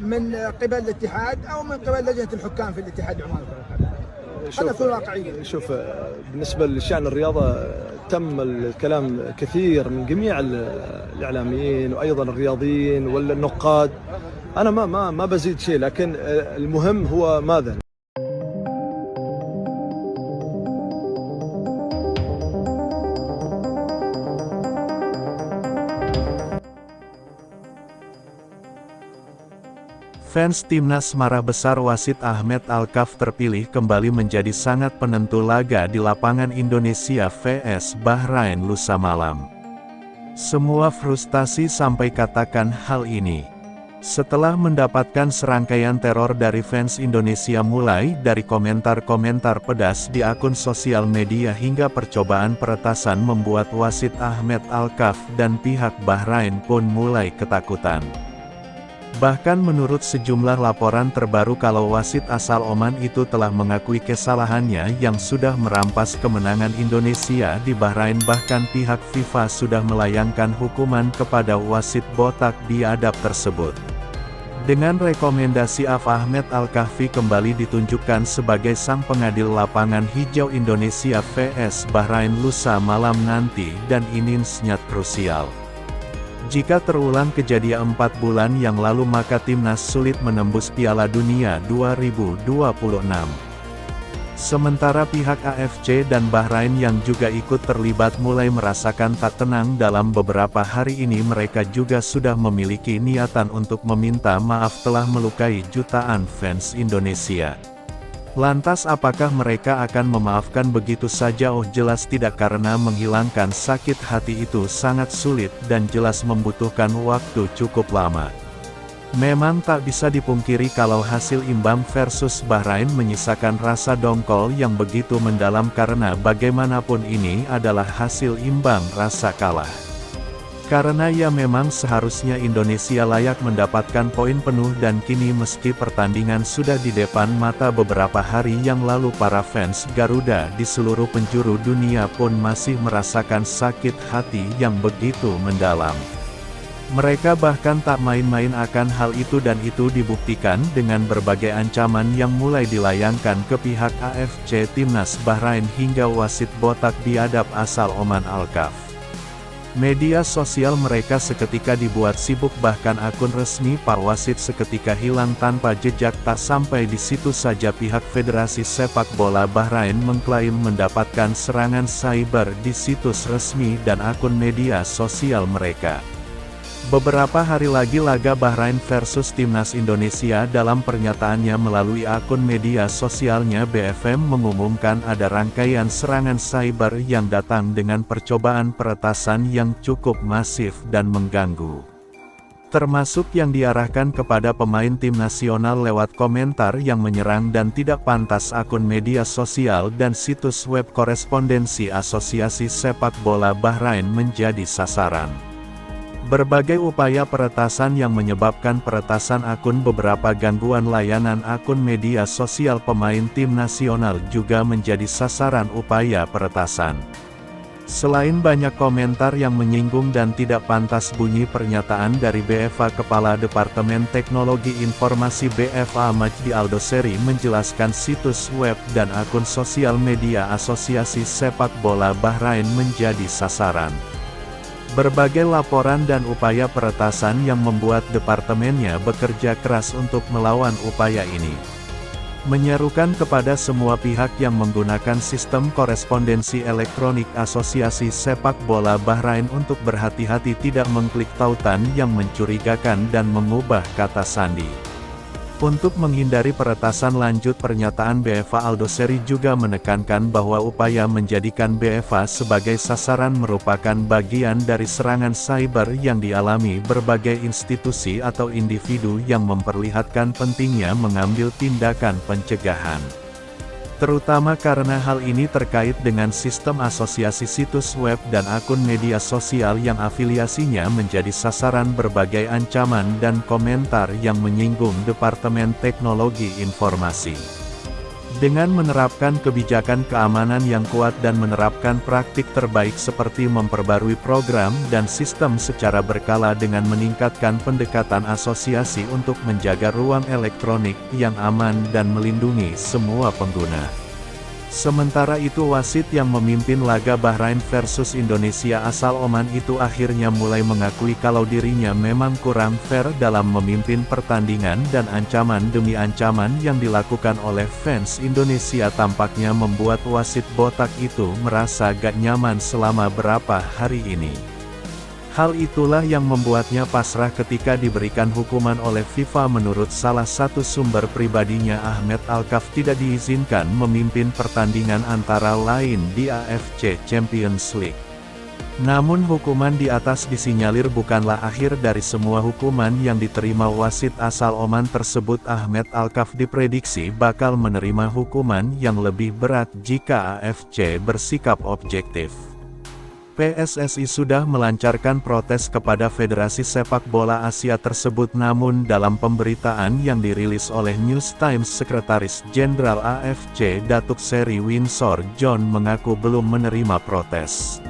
من قبل الاتحاد أو من قبل لجنة الحكام في الاتحاد العماني لكرة القدم. هذا في الواقعية. شوف، بالنسبة لشأن الرياضة تم الكلام كثير من جميع الإعلاميين وأيضا الرياضيين ولا النقاد. أنا ما بزيد شيء، لكن المهم هو ماذا؟ Fans Timnas marah besar wasit Ahmed Alkaf terpilih kembali menjadi sangat penentu laga di lapangan Indonesia vs Bahrain lusa malam. Semua frustasi sampai katakan hal ini. Setelah mendapatkan serangkaian teror dari fans Indonesia mulai dari komentar-komentar pedas di akun sosial media hingga percobaan peretasan membuat wasit Ahmed Alkaf dan pihak Bahrain pun mulai ketakutan. Bahkan menurut sejumlah laporan terbaru kalau wasit asal Oman itu telah mengakui kesalahannya yang sudah merampas kemenangan Indonesia di Bahrain. Bahkan pihak FIFA sudah melayangkan hukuman kepada wasit botak biadab tersebut. Dengan rekomendasi Ahmed Al-Kahfi kembali ditunjukkan sebagai sang pengadil lapangan hijau Indonesia vs Bahrain lusa malam nanti, dan ini sangat krusial. Jika terulang kejadian 4 bulan yang lalu maka timnas sulit menembus Piala Dunia 2026. Sementara pihak AFC dan Bahrain yang juga ikut terlibat mulai merasakan tak tenang dalam beberapa hari ini. Mereka juga sudah memiliki niatan untuk meminta maaf telah melukai jutaan fans Indonesia. Lantas apakah mereka akan memaafkan begitu saja? Oh jelas tidak, karena menghilangkan sakit hati itu sangat sulit dan jelas membutuhkan waktu cukup lama. Memang tak bisa dipungkiri kalau hasil imbang versus Bahrain menyisakan rasa dongkol yang begitu mendalam, karena bagaimanapun ini adalah hasil imbang rasa kalah. Karena ya memang seharusnya Indonesia layak mendapatkan poin penuh, dan kini meski pertandingan sudah di depan mata beberapa hari yang lalu, para fans Garuda di seluruh penjuru dunia pun masih merasakan sakit hati yang begitu mendalam. Mereka bahkan tak main-main akan hal itu, dan itu dibuktikan dengan berbagai ancaman yang mulai dilayangkan ke pihak AFC, Timnas Bahrain hingga wasit botak biadab asal Oman Alkaf. Media sosial mereka seketika dibuat sibuk, bahkan akun resmi para wasit seketika hilang tanpa jejak. Tak sampai di situ saja, pihak Federasi Sepak Bola Bahrain mengklaim mendapatkan serangan cyber di situs resmi dan akun media sosial mereka. Beberapa hari lagi laga Bahrain versus Timnas Indonesia. Dalam pernyataannya melalui akun media sosialnya, BFM mengumumkan ada rangkaian serangan cyber yang datang dengan percobaan peretasan yang cukup masif dan mengganggu. Termasuk yang diarahkan kepada pemain tim nasional lewat komentar yang menyerang dan tidak pantas. Akun media sosial dan situs web korespondensi Asosiasi Sepak Bola Bahrain menjadi sasaran. Berbagai upaya peretasan yang menyebabkan peretasan akun, beberapa gangguan layanan akun media sosial pemain tim nasional juga menjadi sasaran upaya peretasan. Selain banyak komentar yang menyinggung dan tidak pantas, bunyi pernyataan dari BFA Kepala Departemen Teknologi Informasi BFA Majdi Aldoseri menjelaskan situs web dan akun sosial media Asosiasi Sepak Bola Bahrain menjadi sasaran berbagai laporan dan upaya peretasan yang membuat departemennya bekerja keras untuk melawan upaya ini. Menyerukan kepada semua pihak yang menggunakan sistem korespondensi elektronik Asosiasi Sepak Bola Bahrain untuk berhati-hati tidak mengklik tautan yang mencurigakan dan mengubah kata sandi. Untuk menghindari peretasan lanjut, pernyataan BFA Aldoseri juga menekankan bahwa upaya menjadikan BFA sebagai sasaran merupakan bagian dari serangan cyber yang dialami berbagai institusi atau individu yang memperlihatkan pentingnya mengambil tindakan pencegahan. Terutama karena hal ini terkait dengan sistem asosiasi situs web dan akun media sosial yang afiliasinya menjadi sasaran berbagai ancaman dan komentar yang menyinggung Departemen Teknologi Informasi. Dengan menerapkan kebijakan keamanan yang kuat dan menerapkan praktik terbaik seperti memperbarui program dan sistem secara berkala dengan meningkatkan pendekatan asosiasi untuk menjaga ruang elektronik yang aman dan melindungi semua pengguna. Sementara itu wasit yang memimpin laga Bahrain versus Indonesia asal Oman itu akhirnya mulai mengakui kalau dirinya memang kurang fair dalam memimpin pertandingan dan ancaman demi ancaman yang dilakukan oleh fans Indonesia tampaknya membuat wasit botak itu merasa gak nyaman selama berapa hari ini. Hal itulah yang membuatnya pasrah ketika diberikan hukuman oleh FIFA. Menurut salah satu sumber pribadinya, Ahmed Alkaf tidak diizinkan memimpin pertandingan antara lain di AFC Champions League. Namun hukuman di atas disinyalir bukanlah akhir dari semua hukuman yang diterima wasit asal Oman tersebut. Ahmed Alkaf diprediksi bakal menerima hukuman yang lebih berat jika AFC bersikap objektif. PSSI sudah melancarkan protes kepada Federasi Sepak Bola Asia tersebut, namun dalam pemberitaan yang dirilis oleh News Times, Sekretaris Jenderal AFC Datuk Seri Winsor John mengaku belum menerima protes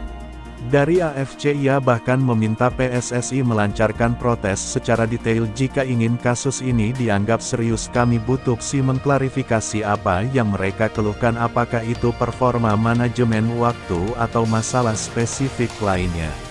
dari AFC. Ia bahkan meminta PSSI melancarkan protes secara detail jika ingin kasus ini dianggap serius. Kami butuh mengklarifikasi apa yang mereka keluhkan, apakah itu performa manajemen waktu atau masalah spesifik lainnya.